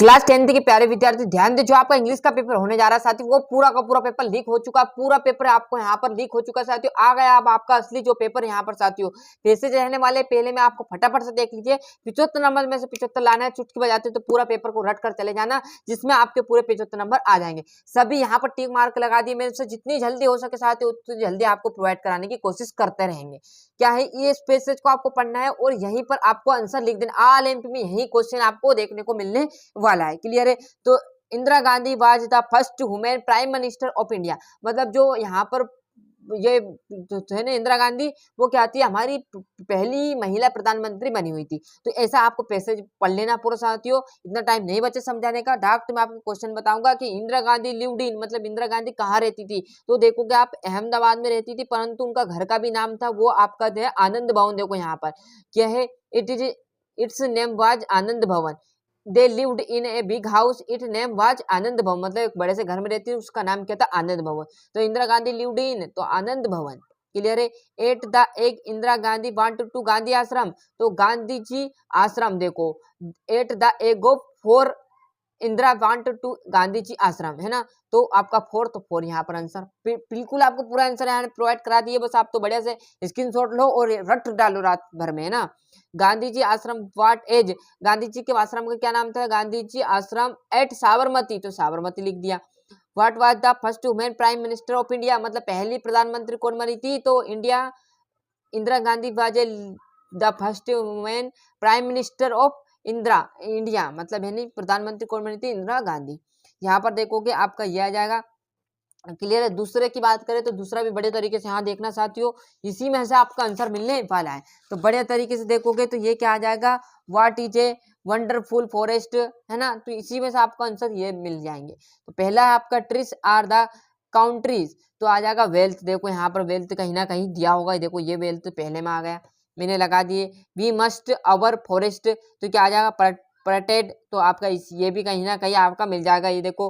Class 10th के प्यारे विद्यार्थी ध्यान दे, जो आपका इंग्लिश का पेपर होने जा रहा है साथियों, वो पूरा का पूरा पेपर लीक हो चुका है। पूरा पेपर आपको यहाँ पर लीक हो चुका है साथियों। आ गया अब आपका असली जो पेपर यहाँ पर साथियों, मैसेज रहने वाले। पहले में आपको फटाफट से देख लीजिए, 75 नंबर में से 75 लाना है। चुटकी बजाते तो पूरा पेपर को रट कर चले जाना, जिसमें आपके पूरे 75 नंबर आ जाएंगे। सभी यहाँ पर टिक मार्क लगा दिए। मेरे से जितनी जल्दी हो सके साथियों उतनी जल्दी आपको प्रोवाइड कराने की कोशिश करते रहेंगे। क्या है, ये पैसेज को आपको पढ़ना है और यहीं पर आपको आंसर लिख देना। ऑल एमपी में यही क्वेश्चन आपको देखने को मिलने वाला है। क्लियर है? तो Indira Gandhi was the first women prime minister of India, मतलब जो यहाँ पर ये जो है ना इंदिरा गांधी, वो क्या थी, हमारी पहली महिला प्रधानमंत्री बनी हुई थी। तो ऐसा आपको पैसेज पढ़ लेना पूरा साथियों। इतना टाइम नहीं बचे समझाने का। डायरेक्ट मैं आपको क्वेश्चन बताऊंगा कि इंदिरा गांधी लिव्ड इन, मतलब इंदिरा गांधी कहाँ रहती थी। तो देखोगे आप अहमदाबाद में रहती थी, परंतु उनका घर का भी नाम था, वो आपका है आनंद भवन। देखो यहाँ पर क्या है, it's name was Anand Bhavan. They lived in a big house, it name was Anand Bhavan, मतलब एक बड़े से घर में रहती है, उसका नाम क्या था, आनंद भवन। तो इंदिरा गांधी लिव्ड इन तो आनंद भवन। क्लियर है? At the age Indira Gandhi wanted to Gandhi ashram, तो गांधी जी आश्रम देखो, at the age of four Indira wanted to Gandhi ji ashram, है ना। तो आपका 4 तो 4 यहाँ पर आंसर। बिल्कुल आपको पूरा आंसर यहाँ प्रोवाइड करा दिए, बस आप तो बढ़िया से स्क्रीनशॉट लो और रट डालो रात भर में, है ना। गांधी जी आश्रम व्हाट एज, गांधी जी के आश्रम का क्या नाम था, गांधी जी आश्रम एट साबरमती, तो साबरमती लिख दिया। What was the first women prime minister of India, मतलब पहली प्रधानमंत्री कौन बनी थी, तो Indira Gandhi was the first women prime minister of India, मतलब है नहीं, प्रधानमंत्री कौन बनी थी, इंदिरा गांधी। यहाँ पर देखोगे आपका यह आ जाएगा। क्लियर है? दूसरे की बात करें तो दूसरा भी बड़े तरीके से यहाँ देखना साथियों, इसी में से आपका आंसर मिलने वाला है। तो बड़े तरीके से देखोगे तो ये क्या आ जाएगा, what is a wonderful forest, है ना। तो इसी में से आपका आंसर ये मिल जाएंगे। तो पहला है आपका ट्रीज आर द काउंट्रीज, तो आ जाएगा वेल्थ। देखो यहाँ पर वेल्थ कहीं ना कहीं दिया होगा, देखो ये वेल्थ पहले में आ गया, मैंने लगा दिए। वी मस्ट अवर फॉरेस्ट, तो क्या आ जाएगा, प्रोटेक्ट, तो आपका ये भी कहीं ना कहीं आपका मिल जाएगा, ये देखो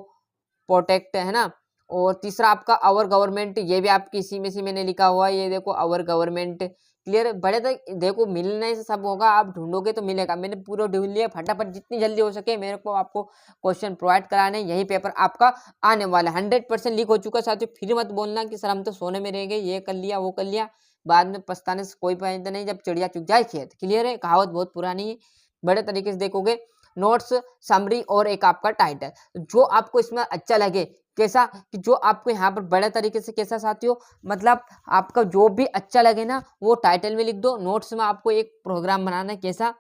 प्रोटेक्ट, है ना। और तीसरा आपका आवर गवर्नमेंट, ये भी आपकी इसी में से मैंने लिखा हुआ है, ये देखो आवर गवर्नमेंट। क्लियर? बड़े तक देखो मिलने से सब होगा, आप ढूंढोगे तो मिलेगा। मैंने पूरा ढूंढ लिया, फटाफट जितनी जल्दी हो सके मेरे को आपको क्वेश्चन प्रोवाइड कराने, यही पेपर आपका आने वाला है। 100% लीक हो चुका है साथियों। फिर मत बोलना कि सर हम तो सोने में रह गए, ये कर लिया वो कर लिया, बाद में पछताने से कोई फायदा नहीं, जब चिड़िया चुग जाए खेत। क्लियर है? कहावत बहुत पुरानी है। बड़े तरीके से देखोगे, नोट्स, समरी और एक आपका टाइटल, जो आपको इसमें अच्छा लगे, कैसा कि जो आपको यहाँ पर बड़े तरीके से, कैसा साथियों, मतलब आपका जो भी अच्छा लगे ना वो टाइटल में लिख दो। नोट्स में आपको एक प्रोग्राम बनाना है, कैसा,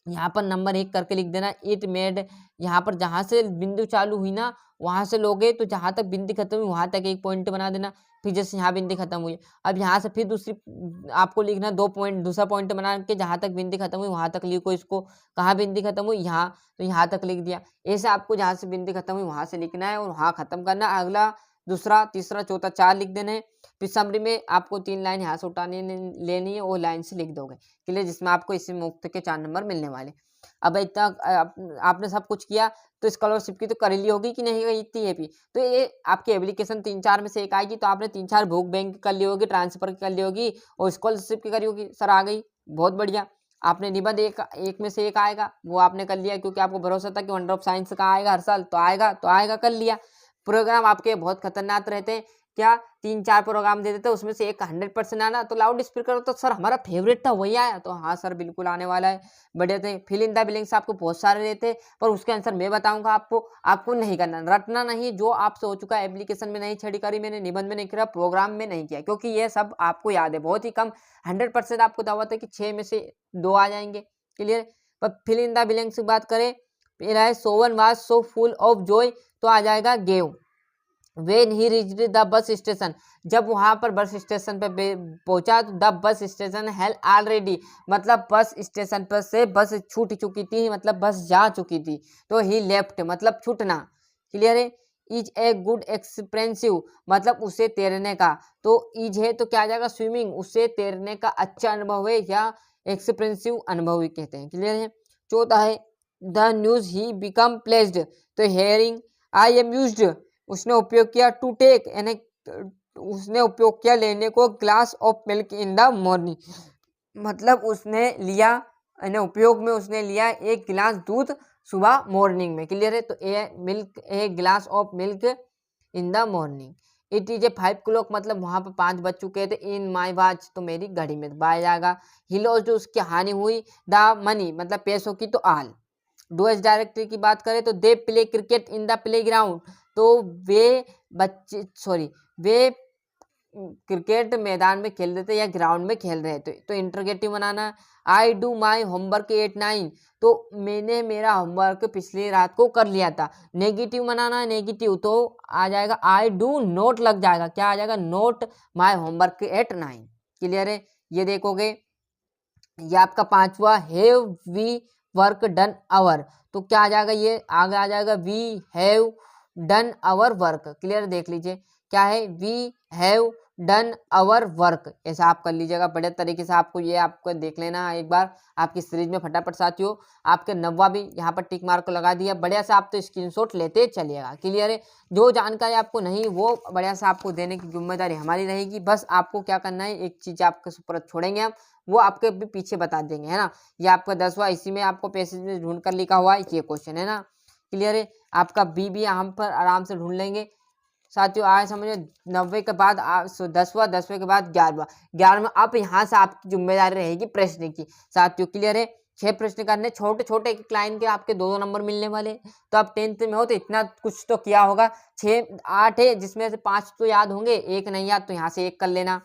यहाँ पर नंबर 1 करके लिख देना, इट मेड, यहाँ पर जहाँ से बिंदु चालू हुई ना वहां से लोगे तो जहां तक बिंदी खत्म हुई वहां तक एक पॉइंट बना देना। फिर जैसे यहाँ बिंदी खत्म हुई, अब यहाँ से फिर दूसरी आपको लिखना 2 पॉइंट, दूसरा पॉइंट बना के जहां तक बिंदी खत्म हुई वहां तक लिखो इसको। कहाँ बिंदी खत्म हुई, यहाँ, तो यहाँ तक लिख दिया। ऐसे आपको जहाँ से बिंदी खत्म हुई वहां से लिखना है और वहां खत्म करना। अगला, दूसरा, तीसरा, चौथा, 4 लिख देने। फिर समरी में आपको 3 लाइन यहाँ से उठानी लेनी है, वो लाइन से लिख दोगे। क्लियर? जिसमें आपको इसी मुफ्त के 4 नंबर मिलने वाले। अब इतना आपने सब कुछ किया तो स्कॉलरशिप की तो कर ली होगी कि नहीं गई इतनी एपी, तो ये आपकी एप्लीकेशन 3-4 में से एक आएगी, तो आपने 3-4 बुक बैंक कर ली होगी, ट्रांसफर कर ली होगी और स्कॉलरशिप की करी होगी। सर आ गई, बहुत बढ़िया। आपने निबंध एक में से एक आएगा, वो आपने कर लिया क्योंकि आपको भरोसा था कि वंडर ऑफ साइंस का आएगा हर साल, तो आएगा कर लिया। प्रोग्राम आपके बहुत खतरनाक रहते हैं, क्या 3-4 प्रोग्राम दे देते, उसमें से एक 100% आना। तो लाउड स्पीकर तो सर हमारा फेवरेट था वही आया, तो हाँ सर बिल्कुल आने वाला है। बढ़िया थे। फिल इन द ब्लैंक्स आपको बहुत सारे रहते हैं, पर उसके आंसर मैं बताऊंगा आपको नहीं करना, रटना नहीं। जो आपसे हो चुका है, एप्लीकेशन में नहीं छड़ी करी मैंने, निबंध में नहीं किया, प्रोग्राम में नहीं किया, क्योंकि ये सब आपको याद है बहुत ही कम। 100% आपको दावत है कि 6 में से 2 आ जाएंगे। क्लियर? पर फिल इन द ब्लैंक्स की बात करें, पहला है सोवन was so full of joy, तो आ जाएगा gave. When he reached the bus station, जब वहां पर बस स्टेशन पे पहुंचा तो the bus station hell already, मतलब बस स्टेशन पर से बस छूट चुकी थी, मतलब बस जा चुकी थी। तो ही लेफ्ट मतलब छूटना। क्लियर है? इज ए गुड एक्सपेंसिव, मतलब उसे तैरने का, तो इज है तो क्या आ जाएगा, स्विमिंग, उसे तैरने का अच्छा अनुभव है या एक्सपेंसिव अनुभव ही कहते हैं। क्लियर है? चौथा है the news he become placed, तो हेयरिंग आई एम यूज्ड, उसने उपयोग किया टू टेक, यानी उसने उपयोग किया लेने को, glass of milk in the morning, मतलब उसने लिया, यानी उपयोग में उसने लिया एक गिलास दूध सुबह मॉर्निंग में। क्लियर है, तो a milk, a glass of milk in the morning. It is a 5 o'clock, मतलब वहां पर 5 बज चुके थे। इन माई वॉच, तो मेरी घड़ी में बाय जाएगा। ही लॉस्ट, उसकी हानि हुई। द मनी, मतलब पैसों की, तो आल। डूएस डायरेक्टरी की बात करें तो they play cricket in the play ground, तो वे बच्चे, सॉरी, वे क्रिकेट मैदान में खेल रहे थे या ग्राउंड में खेल रहे थे। तो interrogative banana. I do my homework at 9, तो मैंने मेरा होमवर्क पिछली रात को कर लिया था। नेगेटिव बनाना, नेगेटिव तो आ जाएगा आई डू नोट, लग जाएगा, क्या आ जाएगा, note my homework at 9। Clear है, ये देखोगे। ये आपका पांचवा, have we work done our, तो क्या आ जाएगा, ये आगे आ जाएगा we have done our work. Clear, देख लीजिए क्या है, we have done our work, ऐसा आप कर लीजिएगा बड़े तरीके से। आपको ये आपको देख लेना एक बार आपकी सीरीज में फटाफट साथियों। आपके 9वां भी यहाँ पर टिक मार्क को लगा दिया, बढ़िया से आप तो स्क्रीनशॉट लेते चलिएगा। क्लियर है, जो जानकारी आपको नहीं वो बढ़िया से आपको देने की जिम्मेदारी हमारी रहेगी। बस आपको क्या करना है, एक चीज आपके ऊपर छोड़ेंगे हम, वो आपके भी पीछे बता देंगे, है ना। ये आपका 10वां, इसी में आपको पैसेज में ढूंढ कर लिखा हुआ है ये क्वेश्चन, है ना। क्लियर है, आपका बी भी हम पर आराम से ढूंढ लेंगे साथियों। आए समझो 90 के बाद 10वां, 10वें के बाद 11वां अब यहाँ से आपकी जिम्मेदारी रहेगी प्रश्न की साथियों। क्लियर है, 6 प्रश्न करने, छोटे छोटे एक लाइन के आपके 2 नंबर मिलने वाले। तो आप 10th में हो तो इतना कुछ तो किया होगा। 6 8 है, जिसमें से 5 तो याद होंगे, एक नहीं याद तो यहाँ से एक कर लेना।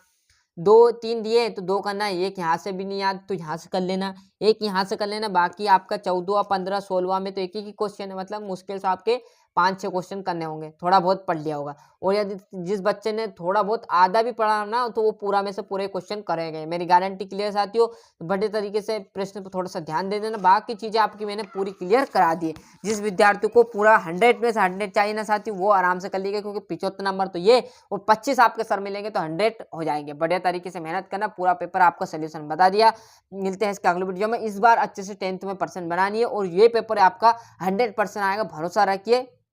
2 3 दिए तो 2 करना है, एक यहाँ से भी नहीं याद तो यहाँ से कर लेना, एक यहाँ से कर लेना। बाकी आपका 14, 15, 16 में तो एक ही क्वेश्चन है, मतलब मुश्किल से आपके 5-6 क्वेश्चन करने होंगे, थोड़ा बहुत पढ़ लिया होगा। और यदि जिस बच्चे ने थोड़ा बहुत आधा भी पढ़ा ना, तो वो पूरा में से पूरे क्वेश्चन करेंगे, मेरी गारंटी। क्लियर साथियों, तो बड़े तरीके से प्रश्न पर थोड़ा सा ध्यान दे देना। बाकी चीजें आपकी मैंने पूरी क्लियर करा दी है। जिस विद्यार्थी को पूरा 100 में से 100 चाहिए ना साथियों, वो आराम से कर लीजिएगा, क्योंकि 75 नंबर तो ये और 25 आपके सर मिलेंगे तो 100 हो जाएंगे। बढ़िया तरीके से मेहनत करना, पूरा पेपर आपका सोल्यूशन बता दिया। मिलते हैं इसके अगले वीडियो में। इस बार अच्छे से 10th में % बनानी है और ये पेपर आपका 100% आएगा, भरोसा रखिए।